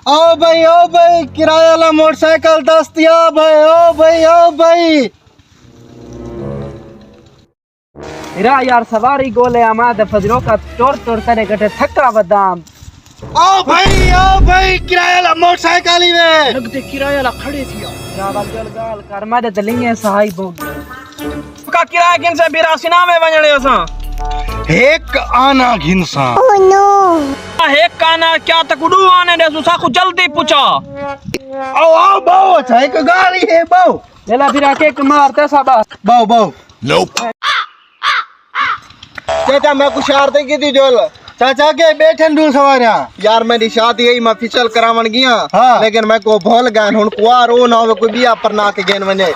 ओ भाई किराया वाला मोटरसाइकिल दस्तयाब है। ओ भाई रा यार सवारी गोले आमाद फजरों का तोड़ करे गटे थक्का बदाम। ओ भाई किराया वाला मोटरसाइकिल ही में लगते किराया वाला खड़े थी यार गाल कर मादे दलिंगे सहाई बोग का किराया किन से बिरासिना में वणले असा एक आना घिनसा। ओह नो एक आना क्या तक उडू आने दे सुसा को जल्दी पूछा। ओ बाऊ अच्छा एक गाड़ी है बाऊ लेला फिर के मारते सब बाऊ नोप चाचा मैं कुछ शारते की थी जोल चाचा के बैठे दूर सवारियां यार मेरी शादी यही मैं फिसल करावन गया। हाँ। लेकिन मैं को भूल गया हुन कुआर ओ ना हो कोई बिया पर ना के गेन वने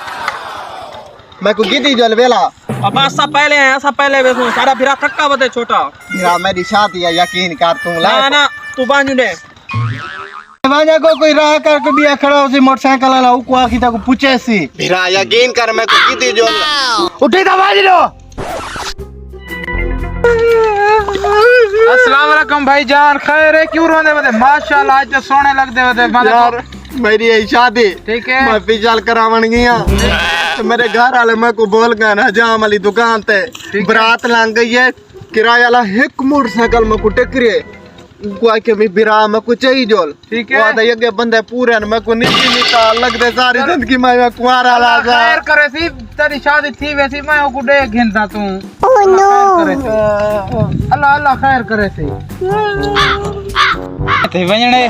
मैं को गिदी जल वेला अब ऐसा पहले बेसो सारा फिरा थक्का बते छोटा फिरा मेरी शादी है यकीन कर तू ला ना तू बांजू दे वाजा को कोई राह कर के बिया खड़ा उसी मोटरसाइकिल वाला ऊ को आखी तक पूछे सी फिरा यकीन कर मैं को गिदी जल उठी दबाज लो। अस्सलाम वालेकुम भाईजान, खैर है? क्यों रोने बदे? माशाल्लाह आज तो सोने लग दे बदे यार मेरी यही शादी ठीक है। मैं फिसल करावन गया तो मेरे घर वाले मैं को बोल गए ना जाम वाली दुकान ते बरात लंग गई है किराया वाला एक मोटरसाइकिल में को टकरे को आके मैं बिरा में को चाहिए जोल ठीक है। वादा ये बंदे पूरे मैं को निकी निकाल लग दे सारी जिंदगी मैं कुंवारा ला खैर करे सी तेरी शादी थी वैसी मैं को डे घिनता तू। ओह नो अल्लाह अल्लाह खैर करे सी ते वणने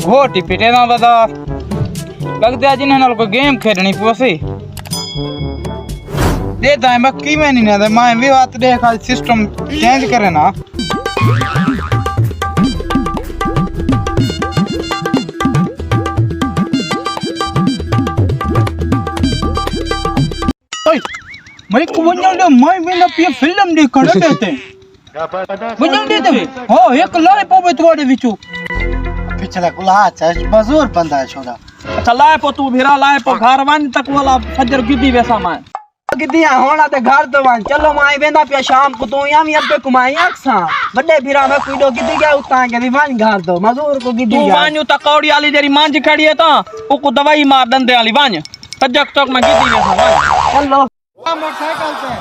घोटी पिटे ना बता लगते आज इन्हें नाल को गेम खेलनी पोसी दे दाए मक्की में नहीं ना मैं भी बात देखा सिस्टम चेंज करे ना मैं को वणल दे मैं भी ना पे फिल्म देखण देते वणल देते हो एक लाए पोबे तोड़े विचू पिछला कुला अच्छा मजूर बंदा है छोड़ा अच्छा लाए पो तू भिरा लाए पो घर वन तक वाला फजर गिदी वैसा मैं गिदिया होना ते घर तो वन चलो माई वेंदा पे शाम को तू यामी अब पे कुमाई अक्सा बड़े भिरा में कोई दो गिदी गया उता के भी वन घर दो मजूर को गिदी गया तू वान्यू त कौड़ी वाली तेरी मांज खड़ी है ता ओ को दवाई मार दंदे वाली वांज फजक तक में गिदी वैसा वन चलो मोटरसाइकिल पे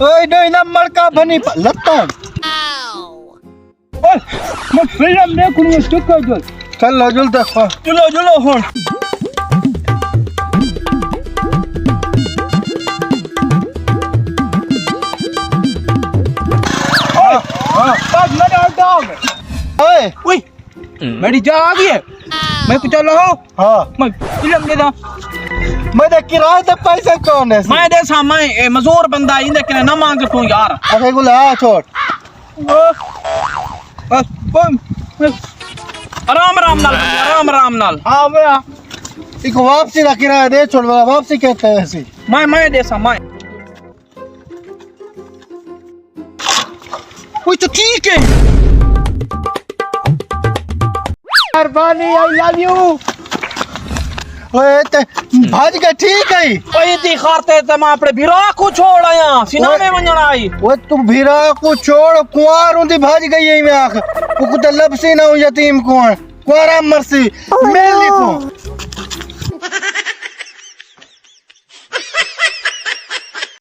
ओए दो नंबर का बनी लगता है ओए मैं फिल्म देखूं ये स्टिक कर दो चल जुल देखो चलो हो बस मेरा डॉग ओए ओए मेरी जा आ गई है मैं कुछ चलो हां मैं फिल्म दे दो मैं तो किराए पे पैसे कौन है मैं दे सा मैं मजूर बंदा इंदे के ना मांग तू यार अरे गुला छोड़ बस बम आराम नाल हां भैया इको वापसी का किराया दे छोड़ वापसी कहते हैं ऐसी मैं दे सा मैं कोई तो ठीक है मेहरबानी आई लव यू ओए ते भाज के ठीक है ओए ती खारते त मैं अपने भिरा को छोड़ आया सिना में वणन आई वो तू भीरा को छोड़ कुआर उंदी भाज गई है मैं आख वो कुछ लबसी ना हो यतीम कुआर कुआरा मरसी मेल लिखो